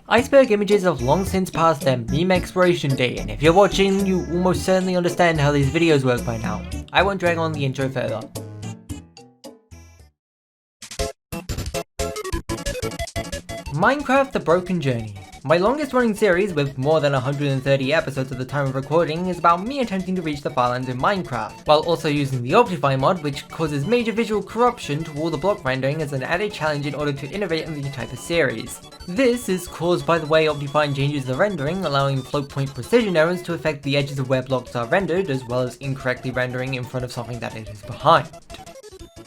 Iceberg images have long since passed their meme expiration date, and if you're watching, you almost certainly understand how these videos work by now. I won't drag on the intro further. Minecraft: The Broken Journey. My longest running series, with more than 130 episodes at the time of recording, is about me attempting to reach the Farlands in Minecraft, while also using the Optify mod, which causes major visual corruption to all the block rendering as an added challenge in order to innovate in the type of series. This is caused by the way Optify changes the rendering, allowing float point precision errors to affect the edges of where blocks are rendered, as well as incorrectly rendering in front of something that it is behind.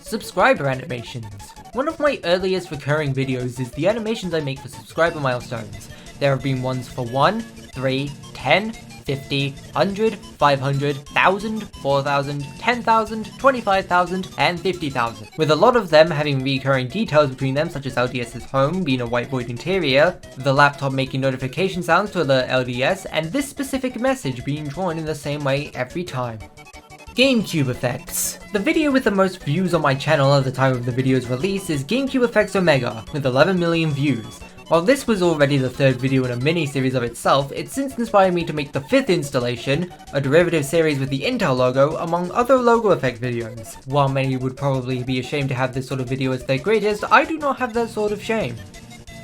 Subscriber animations. One of my earliest recurring videos is the animations I make for subscriber milestones. There have been ones for 1, 3, 10, 50, 100, 500, 1000, 4000, 10,000, 25,000, and 50,000, with a lot of them having recurring details between them, such as LDS's home being a white void interior, the laptop making notification sounds to alert LDS, and this specific message being drawn in the same way every time. GameCube effects. The video with the most views on my channel at the time of the video's release is GameCube Effects Omega, with 11 million views. While this was already the third video in a mini-series of itself, it since inspired me to make the fifth installation, a derivative series with the Intel logo, among other logo effect videos. While many would probably be ashamed to have this sort of video as their greatest, I do not have that sort of shame.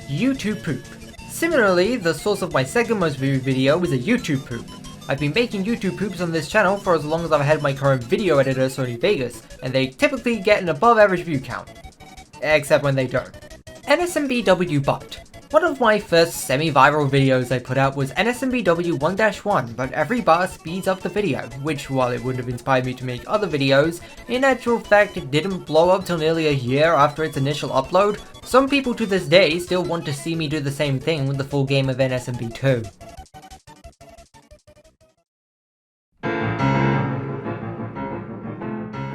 YouTube poop. Similarly, the source of my second most viewed video is a YouTube poop. I've been making YouTube poops on this channel for as long as I've had my current video editor, Sony Vegas, and they typically get an above average view count. Except when they don't. NSMBW Butt. One of my first semi-viral videos I put out was NSMBW 1-1, but every bar speeds up the video, which, while it would have inspired me to make other videos, in actual fact it didn't blow up till nearly a year after its initial upload. Some people to this day still want to see me do the same thing with the full game of NSMB 2.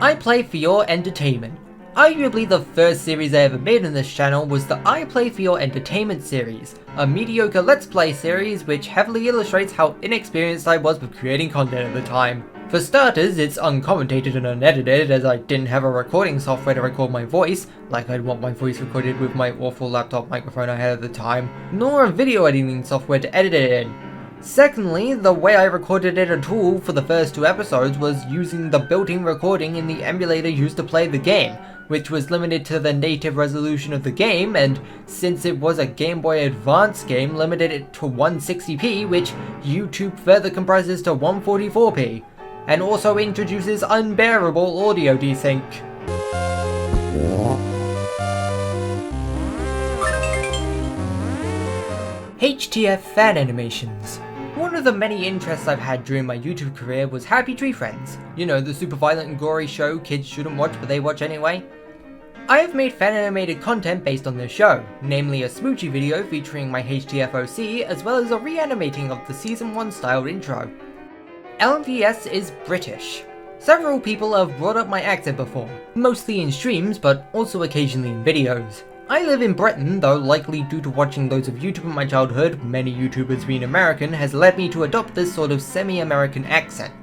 I play for your entertainment. Arguably the first series I ever made on this channel was the I Play for Your Entertainment series, a mediocre let's play series which heavily illustrates how inexperienced I was with creating content at the time. For starters, it's uncommentated and unedited as I didn't have a recording software to record my voice, like I'd want my voice recorded with my awful laptop microphone I had at the time, nor a video editing software to edit it in. Secondly, the way I recorded it at all for the first 2 episodes was using the built-in recording in the emulator used to play the game, which was limited to the native resolution of the game, and since it was a Game Boy Advance game, limited it to 160p, which YouTube further compresses to 144p, and also introduces unbearable audio desync. HTF fan animations. One of the many interests I've had during my YouTube career was Happy Tree Friends. You know, the super violent and gory show kids shouldn't watch but they watch anyway. I have made fan animated content based on this show, namely a smoochy video featuring my HTFOC as well as a reanimating of the season 1 styled intro. LochlannDS is British. Several people have brought up my accent before, mostly in streams but also occasionally in videos. I live in Britain, though likely due to watching loads of YouTube in my childhood, many YouTubers being American, has led me to adopt this sort of semi-American accent.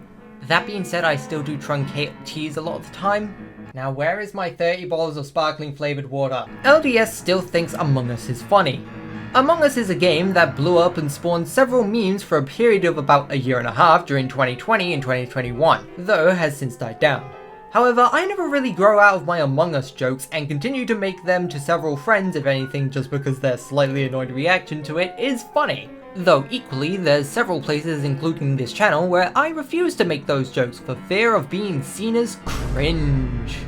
That being said, I still do truncate T's a lot of the time. Now where is my 30 bottles of sparkling flavoured water? LDS still thinks Among Us is funny. Among Us is a game that blew up and spawned several memes for a period of about a year and a half during 2020 and 2021, though has since died down. However, I never really grow out of my Among Us jokes and continue to make them to several friends if anything just because their slightly annoyed reaction to it is funny. Though equally, there's several places including this channel where I refuse to make those jokes for fear of being seen as cringe.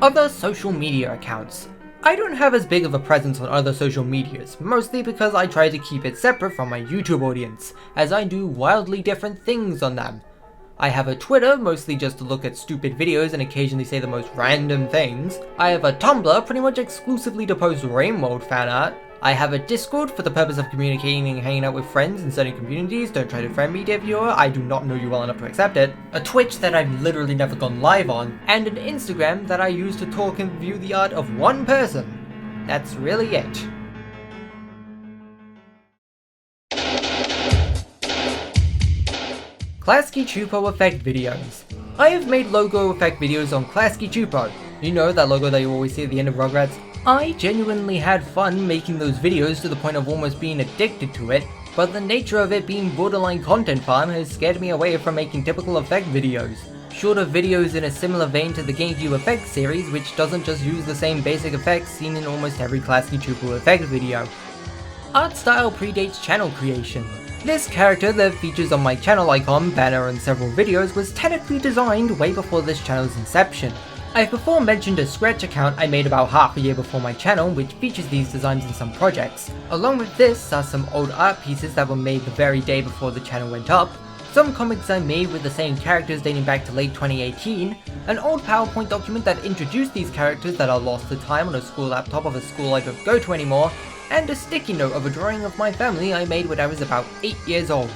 Other social media accounts. I don't have as big of a presence on other social medias, mostly because I try to keep it separate from my YouTube audience, as I do wildly different things on them. I have a Twitter, mostly just to look at stupid videos and occasionally say the most random things. I have a Tumblr, pretty much exclusively to post Rainworld fan art. I have a Discord for the purpose of communicating and hanging out with friends in certain communities. Don't try to friend me, dear viewer, I do not know you well enough to accept it. A Twitch that I've literally never gone live on, and an Instagram that I use to talk and view the art of one person. That's really it. Klasky Chupo effect videos. I have made logo effect videos on Klasky Chupo. You know, that logo that you always see at the end of Rugrats? I genuinely had fun making those videos to the point of almost being addicted to it, but the nature of it being borderline content farm has scared me away from making typical effect videos. Shorter videos in a similar vein to the GameCube Effects series, which doesn't just use the same basic effects seen in almost every classic tuple effect video. Art style predates channel creation. This character that features on my channel icon, banner and several videos was technically designed way before this channel's inception. I've before mentioned a Scratch account I made about half a year before my channel, which features these designs in some projects. Along with this are some old art pieces that were made the very day before the channel went up, some comics I made with the same characters dating back to late 2018, an old PowerPoint document that introduced these characters that are lost to time on a school laptop of a school I don't go to anymore, and a sticky note of a drawing of my family I made when I was about 8 years old.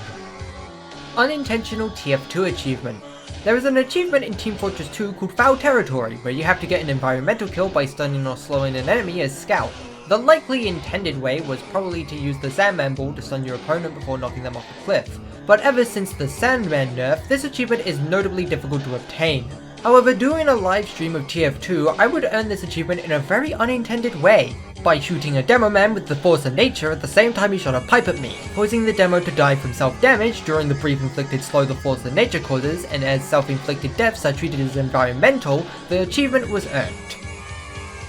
Unintentional TF2 achievement. There is an achievement in Team Fortress 2 called Foul Territory, where you have to get an environmental kill by stunning or slowing an enemy as Scout. The likely intended way was probably to use the Sandman Ball to stun your opponent before knocking them off the cliff, but ever since the Sandman nerf, this achievement is notably difficult to obtain. However, doing a live stream of TF2, I would earn this achievement in a very unintended way, by shooting a demo man with the force of nature at the same time he shot a pipe at me, causing the demo to die from self-damage during the brief inflicted slow the force of nature causes, and as self-inflicted deaths are treated as environmental, the achievement was earned.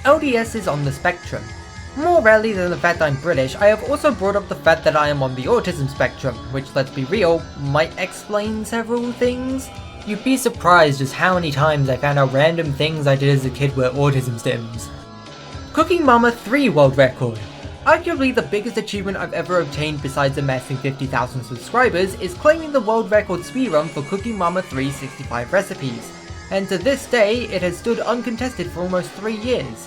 LDS is on the spectrum. More rarely than the fact I'm British, I have also brought up the fact that I am on the autism spectrum, which, let's be real, might explain several things. You'd be surprised just how many times I found out random things I did as a kid were autism stims. Cooking Mama 3 world record. Arguably the biggest achievement I've ever obtained besides amassing 50,000 subscribers is claiming the world record speedrun for Cooking Mama 3's 65 recipes, and to this day it has stood uncontested for almost 3 years.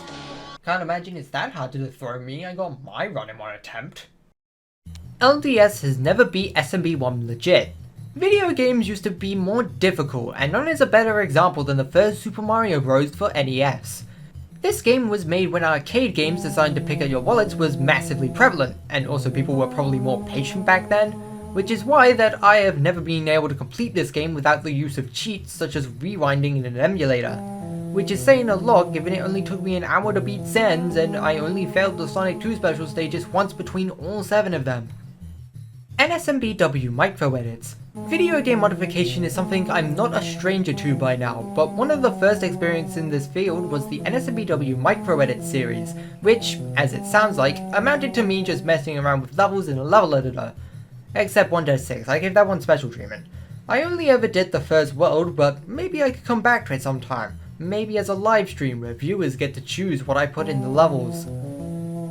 Can't imagine it's that hard to dethrone me, I got my run in one attempt. LDS has never beat SMB1 legit. Video games used to be more difficult, and none is a better example than the first Super Mario Bros. For NES. This game was made when arcade games designed to pick at your wallets was massively prevalent, and also people were probably more patient back then, which is why that I have never been able to complete this game without the use of cheats such as rewinding in an emulator, which is saying a lot given it only took me an hour to beat Sans and I only failed the Sonic 2 special stages once between all 7 of them. NSMBW micro edits. Video game modification is something I'm not a stranger to by now, but one of the first experiences in this field was the NSMBW micro edit series, which, as it sounds like, amounted to me just messing around with levels in a level editor. Except 1-6, I gave that one special treatment. I only ever did the first world, but maybe I could come back to it sometime. Maybe as a live stream where viewers get to choose what I put in the levels.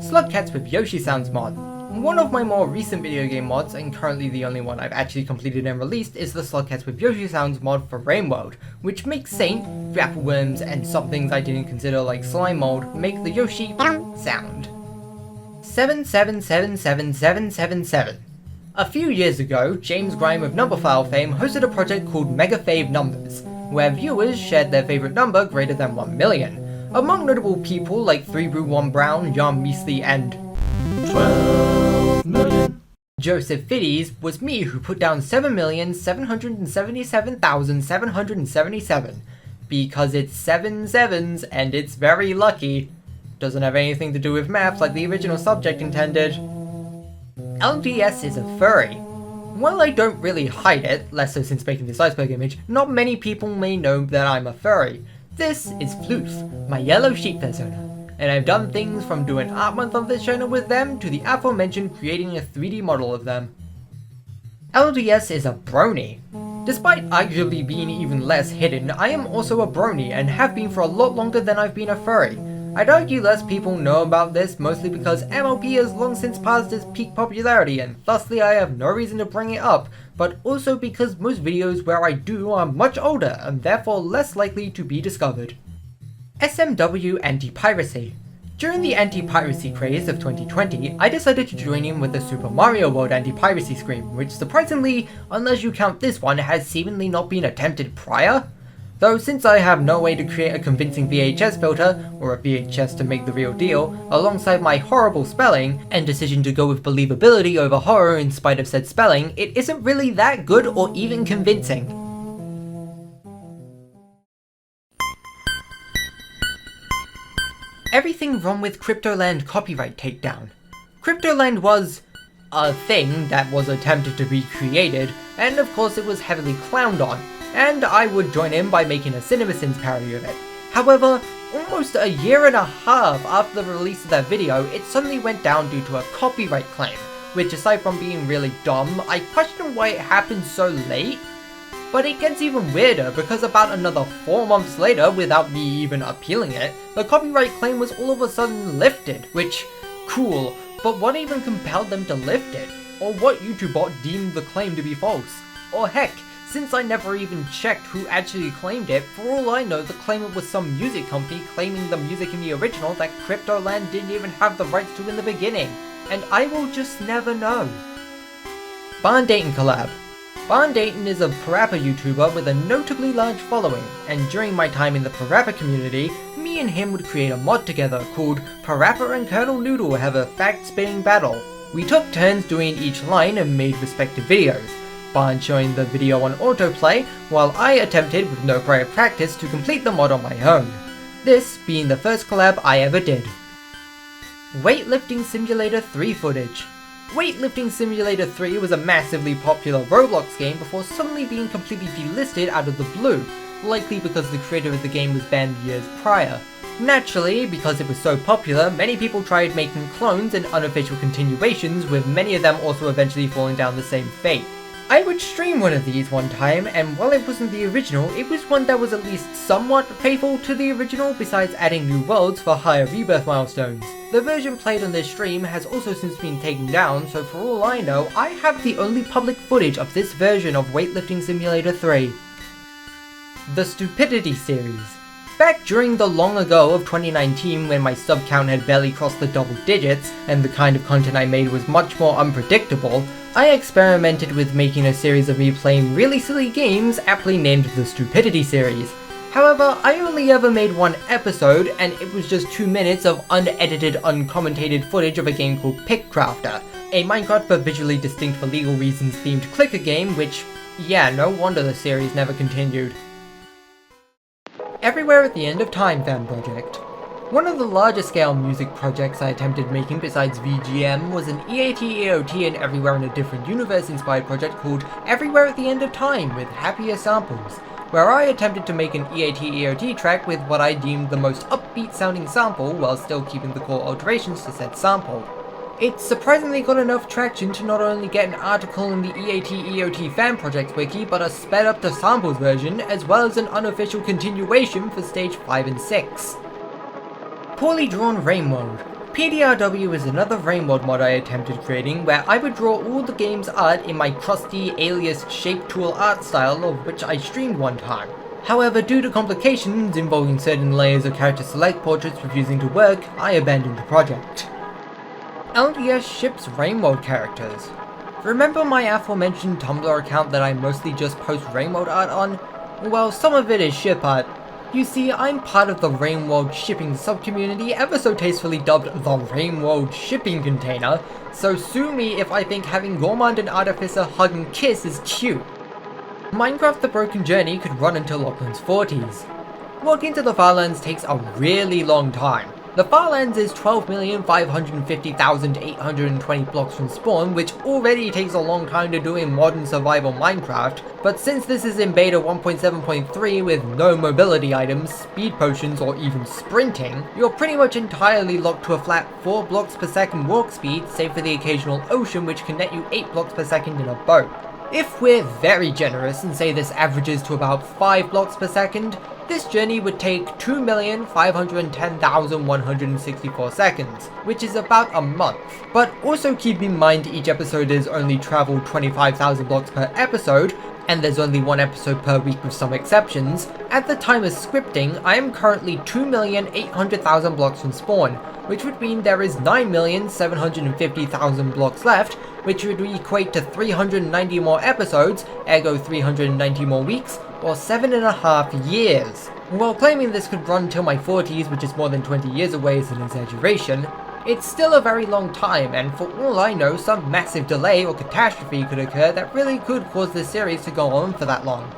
Slugcats with Yoshi Sounds mod. One of my more recent video game mods, and currently the only one I've actually completed and released, is the Slugcats with Yoshi Sounds mod for Rain World, which makes Saint, Grapplworms, and some things I didn't consider like Slime Mold make the Yoshi sound. 77777777. A few years ago, James Grime of Numberphile fame hosted a project called Mega Fave Numbers, where viewers shared their favorite number greater than 1 million. Among notable people like 3Brew1 Brown, Jan Measley, and 12 million. Joseph Fiddies was me who put down 7,777,777 because it's 7 sevens and it's very lucky. Doesn't have anything to do with math like the original subject intended. LDS is a furry. While I don't really hide it, less so since making this Iceberg image, not many people may know that I'm a furry. This is Floof, my yellow sheep persona, and I've done things from doing art month of this channel with them to the aforementioned creating a 3D model of them. LDS is a brony. Despite arguably being even less hidden, I am also a brony and have been for a lot longer than I've been a furry. I'd argue less people know about this mostly because MLP has long since passed its peak popularity and thusly I have no reason to bring it up, but also because most videos where I do are much older and therefore less likely to be discovered. SMW Anti-Piracy. During the anti-piracy craze of 2020, I decided to join in with the Super Mario World anti-piracy scream, which surprisingly, unless you count this one, has seemingly not been attempted prior. Though since I have no way to create a convincing VHS filter, or a VHS to make the real deal, alongside my horrible spelling, and decision to go with believability over horror in spite of said spelling, it isn't really that good or even convincing. everything wrong with Cryptoland copyright takedown. Cryptoland was a thing that was attempted to be created, and of course it was heavily clowned on, and I would join in by making a CinemaSins parody of it. However, almost a year and a half after the release of that video, it suddenly went down due to a copyright claim, which aside from being really dumb, I question why it happened so late. But it gets even weirder because about another 4 months later, without me even appealing it, the copyright claim was all of a sudden lifted, which, cool, but what even compelled them to lift it? Or what YouTube bot deemed the claim to be false? Or heck, since I never even checked who actually claimed it, for all I know the claimant was some music company claiming the music in the original that Cryptoland didn't even have the rights to in the beginning. And I will just never know. Barn Dayton collab. Barn Dayton is a parappa YouTuber with a notably large following, and during my time in the parappa community, me and him would create a mod together called Parappa and Colonel Noodle Have a Fact-Spitting Battle. We took turns doing each line and made respective videos, Barn showing the video on autoplay, while I attempted with no prior practice to complete the mod on my own. This being the first collab I ever did. Weightlifting Simulator 3 footage. Weightlifting Simulator 3 was a massively popular Roblox game before suddenly being completely delisted out of the blue, likely because the creator of the game was banned years prior. Naturally, because it was so popular, many people tried making clones and unofficial continuations, with many of them also eventually falling down the same fate. I would stream one of these one time, and while it wasn't the original, it was one that was at least somewhat faithful to the original besides adding new worlds for higher rebirth milestones. The version played on this stream has also since been taken down, so for all I know, I have the only public footage of this version of Weightlifting Simulator 3. The Stupidity series. Back during the long ago of 2019 when my sub count had barely crossed the double digits, and the kind of content I made was much more unpredictable, I experimented with making a series of me playing really silly games aptly named the Stupidity series. However, I only ever made one episode, and it was just 2 minutes of unedited, uncommentated footage of a game called Pickcrafter, a Minecraft but visually distinct for legal reasons themed clicker game, which, yeah, no wonder the series never continued. Everywhere at the End of Time fan project. One of the larger scale music projects I attempted making besides VGM was an EAT-EOT and Everywhere in a Different Universe inspired project called Everywhere at the End of Time with happier samples, where I attempted to make an EAT-EOT track with what I deemed the most upbeat sounding sample while still keeping the core alterations to said sample. It surprisingly got enough traction to not only get an article in the EAT-EOT fan project wiki, but a sped up to samples version, as well as an unofficial continuation for stage 5 and 6. Poorly Drawn Rain Mode. PDRW is another rain world mod I attempted creating, where I would draw all the game's art in my crusty, aliased shape tool art style, of which I streamed one time. However, due to complications involving certain layers of character select portraits refusing to work, I abandoned the project. LDS ships rain world characters. Remember my aforementioned Tumblr account that I mostly just post rain world art on? Well, some of it is ship art. You see, I'm part of the Rain World shipping subcommunity, ever so tastefully dubbed the Rain World shipping container, so sue me if I think having Gourmand and Artificer hug and kiss is cute. Minecraft The Broken Journey could run until Lochlan's 40s. Walking to the Farlands takes a really long time. The Farlands is 12,550,820 blocks from spawn, which already takes a long time to do in modern survival Minecraft, but since this is in beta 1.7.3 with no mobility items, speed potions, or even sprinting, you're pretty much entirely locked to a flat 4 blocks per second walk speed, save for the occasional ocean which can net you 8 blocks per second in a boat. If we're very generous and say this averages to about 5 blocks per second, this journey would take 2,510,164 seconds, which is about a month. But also keep in mind each episode is only traveled 25,000 blocks per episode, and there's only one episode per week with some exceptions. At the time of scripting, I am currently 2,800,000 blocks from spawn, which would mean there is 9,750,000 blocks left, which would equate to 390 more episodes, ergo 390 more weeks, or 7.5 years. While claiming this could run till my 40s, which is more than 20 years away, is an exaggeration, it's still a very long time, and for all I know, some massive delay or catastrophe could occur that really could cause this series to go on for that long.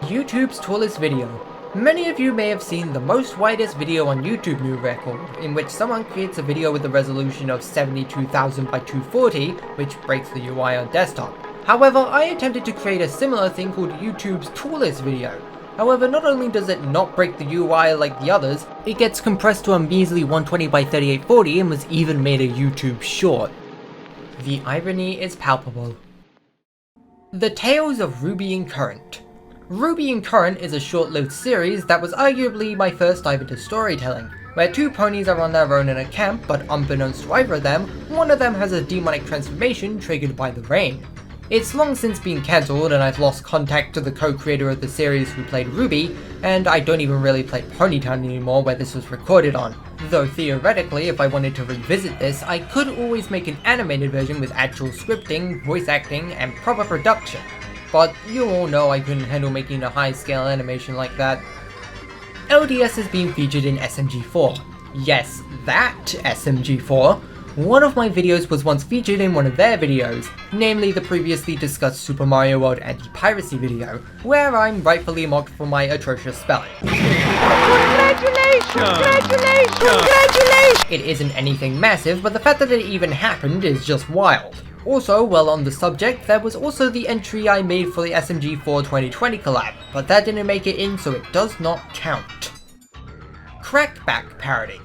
YouTube's tallest video. Many of you may have seen the most widest video on YouTube new record, in which someone creates a video with a resolution of 72,000 by 240, which breaks the UI on desktop. However, I attempted to create a similar thing called YouTube's tallest video. However, not only does it not break the UI like the others, it gets compressed to a measly 120 by 3840 and was even made a YouTube short. The irony is palpable. The Tales of Ruby and Current. Ruby and Current is a short-lived series that was arguably my first dive into storytelling, where two ponies are on their own in a camp, but unbeknownst to either of them, one of them has a demonic transformation triggered by the rain. It's long since been cancelled and I've lost contact to the co-creator of the series who played Ruby, and I don't even really play Ponytown anymore where this was recorded on. Though theoretically, if I wanted to revisit this, I could always make an animated version with actual scripting, voice acting, and proper production. But you all know I couldn't handle making a high-scale animation like that. LDS has been featured in SMG4. Yes, that SMG4. One of my videos was once featured in one of their videos, namely the previously discussed Super Mario World anti-piracy video, where I'm rightfully mocked for my atrocious spelling. Congratulations! Congratulations! Congratulations! It isn't anything massive, but the fact that it even happened is just wild. Also, while on the subject, there was also the entry I made for the SMG4 2020 collab, but that didn't make it in, so it does not count. Crackback parody.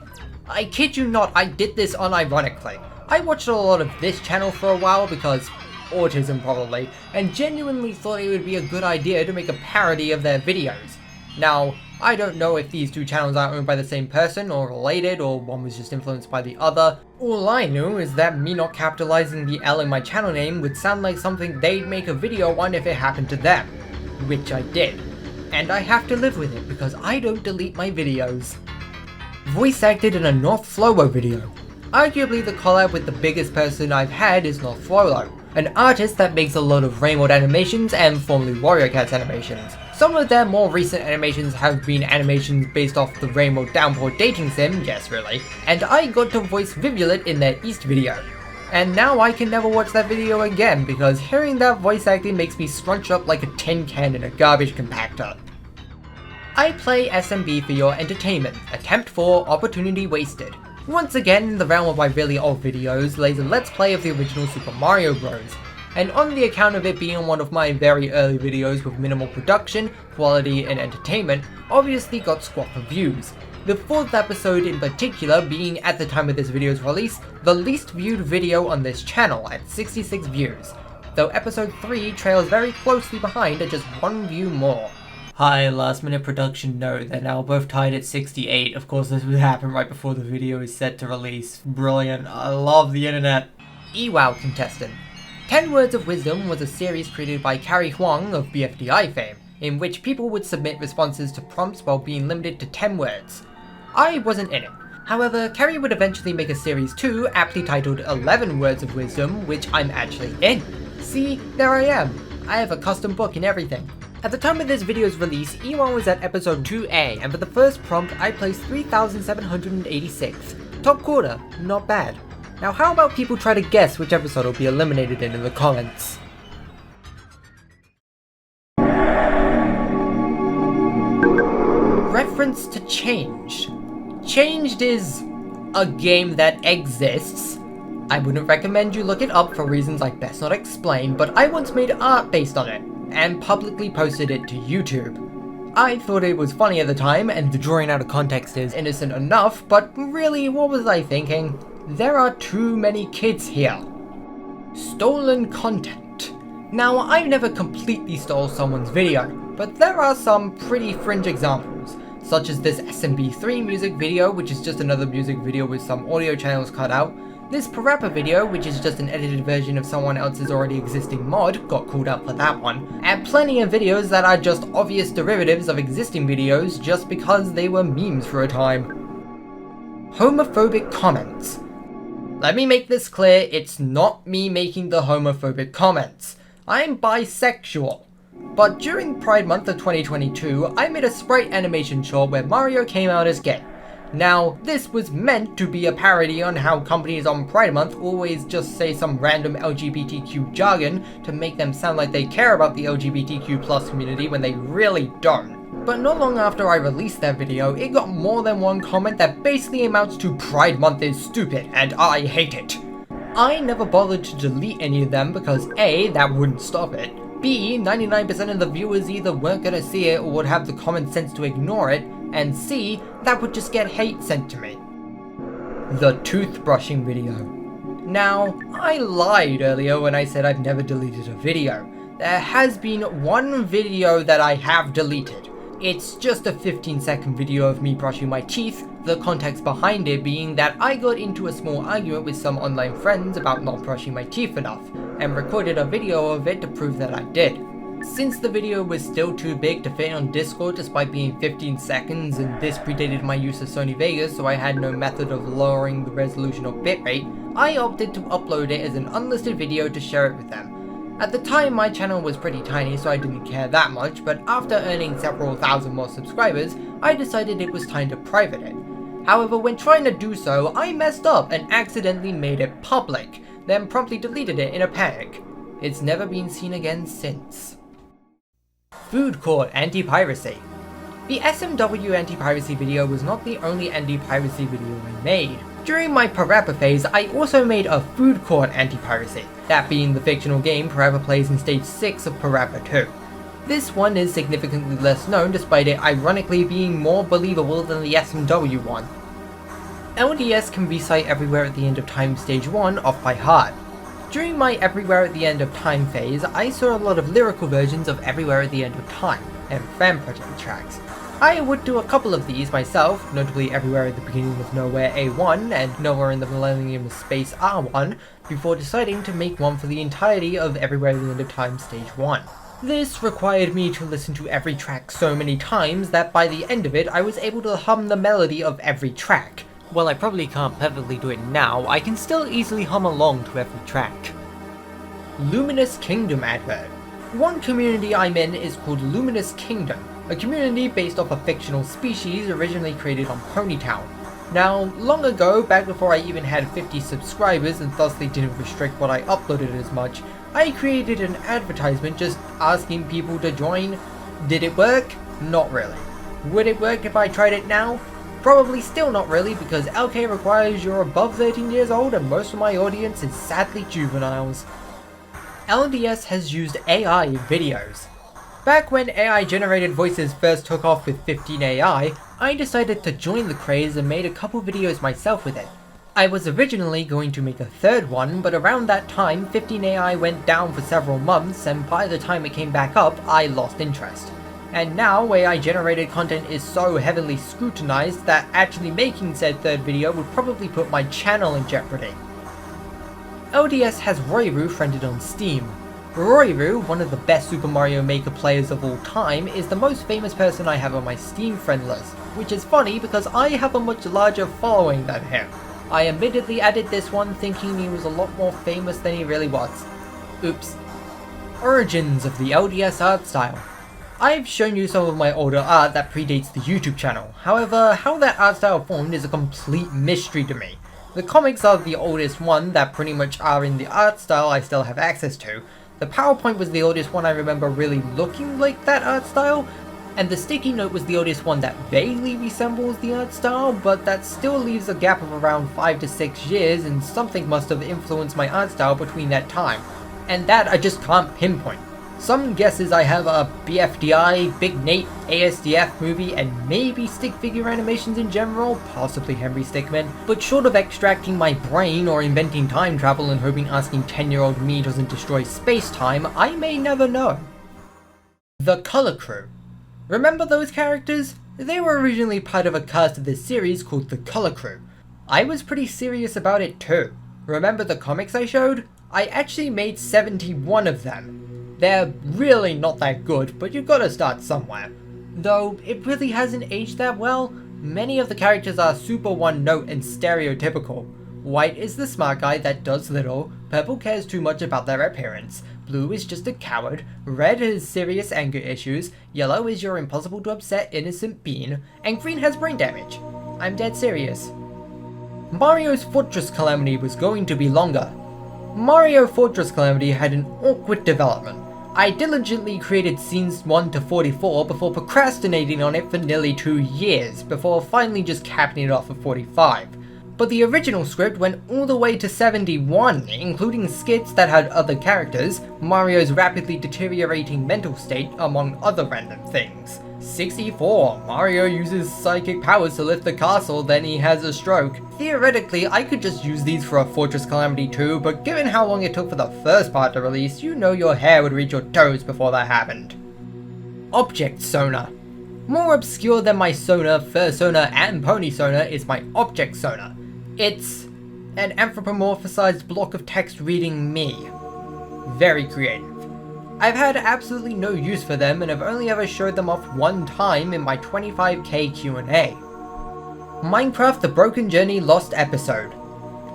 I kid you not, I did this unironically. I watched a lot of this channel for a while because autism probably, and genuinely thought it would be a good idea to make a parody of their videos. Now, I don't know if these two channels are owned by the same person or related, or one was just influenced by the other. All I knew is that me not capitalizing the L in my channel name would sound like something they'd make a video on if it happened to them. Which I did. And I have to live with it because I don't delete my videos. Voice acted in a North Flolo video. Arguably the collab with the biggest person I've had is North Flolo, an artist that makes a lot of Rainbow animations and formerly Warrior Cats animations. Some of their more recent animations have been animations based off the Rainbow Downpour dating sim, yes really, and I got to voice Vivulet in their East video. And now I can never watch that video again because hearing that voice acting makes me scrunch up like a tin can in a garbage compactor. I play SMB for your entertainment, attempt 4, opportunity wasted. Once again, in the realm of my really old videos lays a let's play of the original Super Mario Bros. And on the account of it being one of my very early videos with minimal production, quality, and entertainment, obviously got squat for views. The 4th episode in particular being, at the time of this video's release, the least viewed video on this channel at 66 views, though episode 3 trails very closely behind at just 1 view more. Hi, last minute production note, they're now both tied at 68, of course this would happen right before the video is set to release. Brilliant, I love the internet. EWOW contestant. 10 Words of Wisdom was a series created by Carrie Huang of BFDI fame, in which people would submit responses to prompts while being limited to 10 words. I wasn't in it. However, Carrie would eventually make a series 2 aptly titled 11 Words of Wisdom, which I'm actually in. See, there I am. I have a custom book and everything. At the time of this video's release, E1 was at episode 2A, and for the first prompt I placed 3,786. Top quarter, not bad. Now how about people try to guess which episode will be eliminated in the comments? Reference to Changed. Changed is a game that exists. I wouldn't recommend you look it up for reasons I best not explain, but I once made art based on it, and publicly posted it to YouTube. I thought it was funny at the time, and the drawing out of context is innocent enough, but really, what was I thinking? There are too many kids here. Stolen content. Now, I never completely stole someone's video, but there are some pretty fringe examples, such as this SMB3 music video, which is just another music video with some audio channels cut out, this Parappa video, which is just an edited version of someone else's already existing mod, got called out for that one, and plenty of videos that are just obvious derivatives of existing videos just because they were memes for a time. Homophobic comments. Let me make this clear, it's not me making the homophobic comments. I'm bisexual. But during Pride Month of 2022, I made a sprite animation short where Mario came out as gay. Now, this was meant to be a parody on how companies on Pride Month always just say some random LGBTQ jargon to make them sound like they care about the LGBTQ+ community when they really don't. But not long after I released that video, it got more than one comment that basically amounts to "Pride Month is stupid and I hate it." I never bothered to delete any of them because A, that wouldn't stop it, B, 99% of the viewers either weren't gonna see it or would have the common sense to ignore it, and C, that would just get hate sent to me. The toothbrushing video. Now, I lied earlier when I said I've never deleted a video. There has been one video that I have deleted. It's just a 15-second video of me brushing my teeth, the context behind it being that I got into a small argument with some online friends about not brushing my teeth enough, and recorded a video of it to prove that I did. Since the video was still too big to fit on Discord despite being 15 seconds, and this predated my use of Sony Vegas so I had no method of lowering the resolution or bitrate, I opted to upload it as an unlisted video to share it with them. At the time my channel was pretty tiny so I didn't care that much, but after earning several thousand more subscribers, I decided it was time to private it. However, when trying to do so, I messed up and accidentally made it public, then promptly deleted it in a panic. It's never been seen again since. Food Court Anti-Piracy. The SMW anti-piracy video was not the only anti-piracy video I made. During my Parappa phase, I also made a Food Court Anti-Piracy, that being the fictional game Parappa plays in Stage 6 of Parappa 2. This one is significantly less known despite it ironically being more believable than the SMW one. LDS can recite Everywhere at the End of Time Stage 1 off by heart. During my Everywhere at the End of Time phase, I saw a lot of lyrical versions of Everywhere at the End of Time, and fan project tracks. I would do a couple of these myself, notably Everywhere at the Beginning of Nowhere A1 and Nowhere in the Millennium of Space R1, before deciding to make one for the entirety of Everywhere at the End of Time Stage 1. This required me to listen to every track so many times that by the end of it I was able to hum the melody of every track. While I probably can't perfectly do it now, I can still easily hum along to every track. Luminous Kingdom advert. One community I'm in is called Luminous Kingdom, a community based off a fictional species originally created on Ponytown. Now, long ago, back before I even had 50 subscribers and thus they didn't restrict what I uploaded as much, I created an advertisement just asking people to join. Did it work? Not really. Would it work if I tried it now? Probably still not really, because LK requires you're above 13 years old and most of my audience is sadly juveniles. LDS has used AI in videos. Back when AI generated voices first took off with 15AI, I decided to join the craze and made a couple videos myself with it. I was originally going to make a third one, but around that time 15AI went down for several months, and by the time it came back up, I lost interest. And now AI generated content is so heavily scrutinized that actually making said third video would probably put my channel in jeopardy. LDS has Royru friended on Steam. Royru, one of the best Super Mario Maker players of all time, is the most famous person I have on my Steam friend list, which is funny because I have a much larger following than him. I admittedly added this one thinking he was a lot more famous than he really was. Oops. Origins of the LDS art style. I've shown you some of my older art that predates the YouTube channel, however, how that art style formed is a complete mystery to me. The comics are the oldest one that pretty much are in the art style I still have access to. The PowerPoint was the oldest one I remember really looking like that art style, and the sticky note was the oldest one that vaguely resembles the art style, but that still leaves a gap of around 5 to 6 years, and something must have influenced my art style between that time, and that I just can't pinpoint. Some guesses I have are BFDI, Big Nate, ASDF movie, and maybe stick figure animations in general, possibly Henry Stickmin, but short of extracting my brain or inventing time travel and hoping asking 10-year-old me doesn't destroy space-time, I may never know. The Color Crew. Remember those characters? They were originally part of a cast of this series called The Color Crew. I was pretty serious about it too. Remember the comics I showed? I actually made 71 of them. They're really not that good, but you've gotta start somewhere. Though, it really hasn't aged that well. Many of the characters are super one-note and stereotypical. White is the smart guy that does little, purple cares too much about their appearance, blue is just a coward, red has serious anger issues, yellow is your impossible to upset innocent bean, and green has brain damage. I'm dead serious. Mario's Fortress Calamity was going to be longer. Mario Fortress Calamity had an awkward development. I diligently created scenes 1 to 44 before procrastinating on it for nearly 2 years, before finally just capping it off at 45. But the original script went all the way to 71, including skits that had other characters, Mario's rapidly deteriorating mental state, among other random things. 64, Mario uses psychic powers to lift the castle, then he has a stroke. Theoretically, I could just use these for a Fortress Calamity 2, but given how long it took for the first part to release, you know your hair would reach your toes before that happened. Object Sonar. More obscure than my Sonar, Fursona, and Pony-Sona is my Object Sonar. It's an anthropomorphized block of text reading me. Very creative. I've had absolutely no use for them and have only ever showed them off one time in my 25k Q&A. Minecraft The Broken Journey Lost Episode.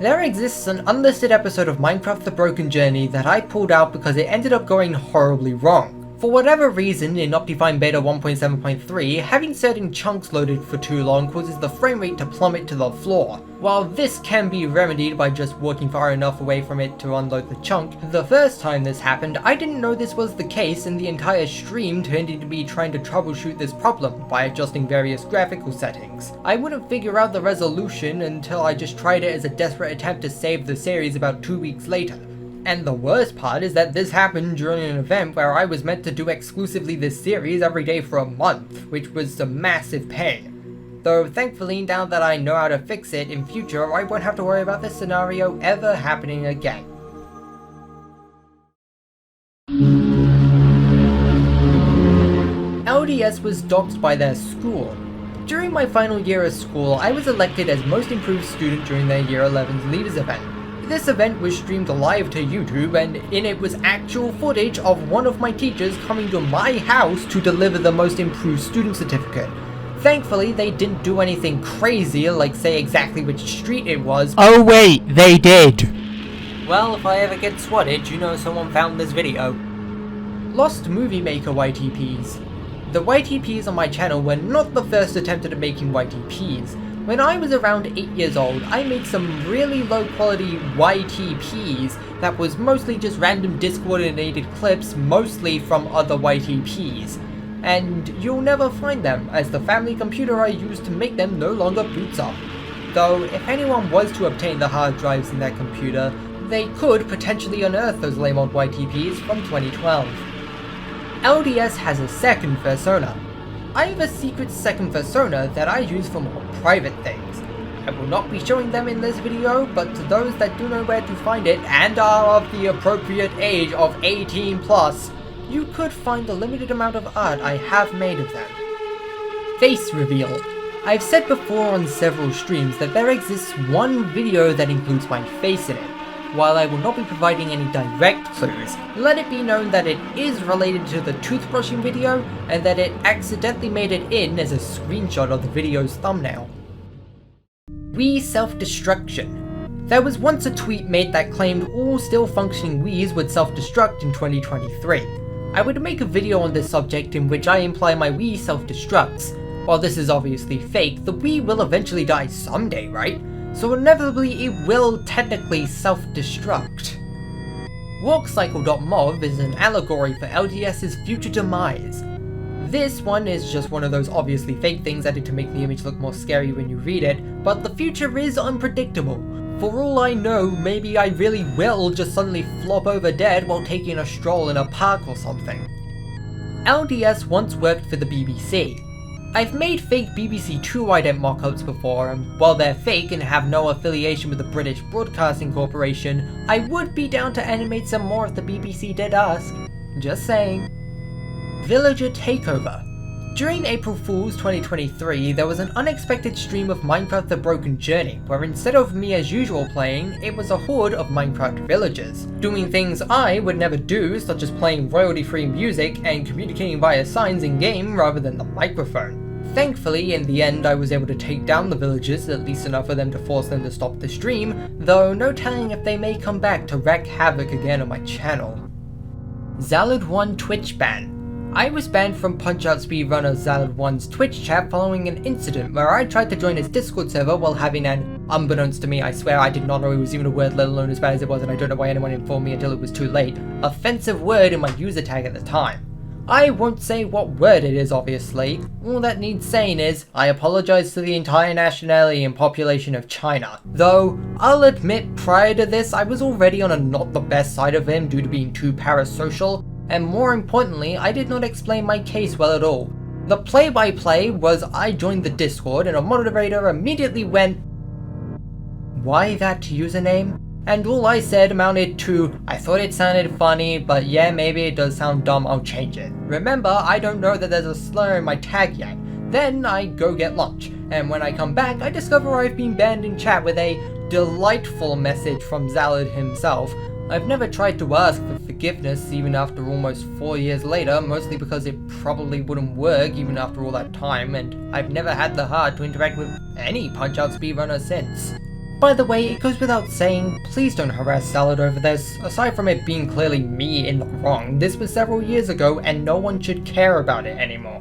There exists an unlisted episode of Minecraft The Broken Journey that I pulled out because it ended up going horribly wrong. For whatever reason, in Optifine Beta 1.7.3, having certain chunks loaded for too long causes the frame rate to plummet to the floor. While this can be remedied by just walking far enough away from it to unload the chunk, the first time this happened, I didn't know this was the case and the entire stream turned into me trying to troubleshoot this problem by adjusting various graphical settings. I wouldn't figure out the resolution until I just tried it as a desperate attempt to save the series about 2 weeks later. And the worst part is that this happened during an event where I was meant to do exclusively this series every day for a month, which was a massive pain. Though thankfully, now that I know how to fix it in future, I won't have to worry about this scenario ever happening again. LDS was doxxed by their school. During my final year of school, I was elected as most improved student during their Year 11's Leaders event. This event was streamed live to YouTube, and in it was actual footage of one of my teachers coming to my house to deliver the most improved student certificate. Thankfully, they didn't do anything crazy, like say exactly which street it was. Oh wait, they did! Well, if I ever get swatted, you know someone found this video. Lost Movie Maker YTPs. The YTPs on my channel were not the first attempt at making YTPs. When I was around 8 years old, I made some really low quality YTPs that was mostly just random discoordinated clips, mostly from other YTPs. And you'll never find them, as the family computer I used to make them no longer boots up. Though, if anyone was to obtain the hard drives in that computer, they could potentially unearth those lame old YTPs from 2012. LDS has a second Fursona. I have a secret second Fursona that I use for more private things. I will not be showing them in this video, but to those that do know where to find it and are of the appropriate age of 18+, you could find the limited amount of art I have made of them. Face Reveal. I've said before on several streams that there exists one video that includes my face in it. While I will not be providing any direct clues, let it be known that it is related to the toothbrushing video and that it accidentally made it in as a screenshot of the video's thumbnail. Wii self-destruction. There was once a tweet made that claimed all still functioning Wiis would self-destruct in 2023. I would make a video on this subject in which I imply my Wii self-destructs. While this is obviously fake, the Wii will eventually die someday, right? So inevitably it will technically self-destruct. Walkcycle.mov is an allegory for LDS's future demise. This one is just one of those obviously fake things added to make the image look more scary when you read it, but the future is unpredictable. For all I know, maybe I really will just suddenly flop over dead while taking a stroll in a park or something. LDS once worked for the BBC. I've made fake BBC Two ident mockups before, and while they're fake and have no affiliation with the British Broadcasting Corporation, I would be down to animate some more if the BBC did ask. Just saying. Villager Takeover. During April Fool's 2023, there was an unexpected stream of Minecraft The Broken Journey, where instead of me as usual playing, it was a horde of Minecraft villagers, doing things I would never do, such as playing royalty-free music and communicating via signs in-game rather than the microphone. Thankfully, in the end, I was able to take down the villagers, at least enough for them to force them to stop the stream, though no telling if they may come back to wreak havoc again on my channel. Zalad1 Twitch ban. I was banned from Punch-Out speedrunner Zalad1's Twitch chat following an incident where I tried to join his Discord server while having an Unbeknownst to me, I swear I did not know it was even a word, let alone as bad as it was, and I don't know why anyone informed me until it was too late. Offensive word in my user tag at the time. I won't say what word it is, obviously. All that needs saying is, I apologize to the entire nationality and population of China. Though, I'll admit prior to this, I was already on a not the best side of him due to being too parasocial, and more importantly, I did not explain my case well at all. The play-by-play was I joined the Discord and a moderator immediately went, "Why that username?" And all I said amounted to, "I thought it sounded funny, but yeah, maybe it does sound dumb, I'll change it." Remember, I don't know that there's a slur in my tag yet. Then I go get lunch, and when I come back, I discover I've been banned in chat with a delightful message from Zalad himself. I've never tried to ask for forgiveness even after almost 4 years later, mostly because it probably wouldn't work even after all that time, and I've never had the heart to interact with any Punch-Out speedrunner since. By the way, it goes without saying, please don't harass Salad over this. Aside from it being clearly me in the wrong, this was several years ago and no one should care about it anymore.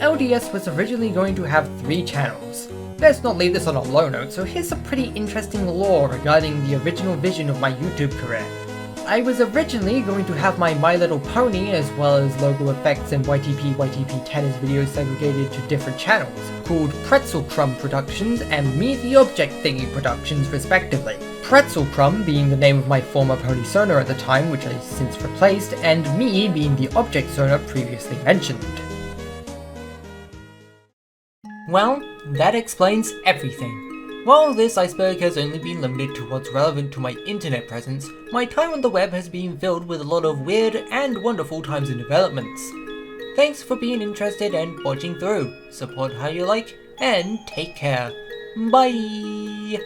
LDS was originally going to have 3 channels. Let's not leave this on a low note, so here's some pretty interesting lore regarding the original vision of my YouTube career. I was originally going to have my My Little Pony as well as logo effects and YTP Tennis videos segregated to different channels, called Pretzel Crumb Productions and Me the Object Thingy Productions respectively. Pretzel Crumb being the name of my former persona at the time, which I since replaced, and me being the object persona previously mentioned. Well, that explains everything. While this iceberg has only been limited to what's relevant to my internet presence, my time on the web has been filled with a lot of weird and wonderful times and developments. Thanks for being interested and watching through. Support how you like, and take care. Bye!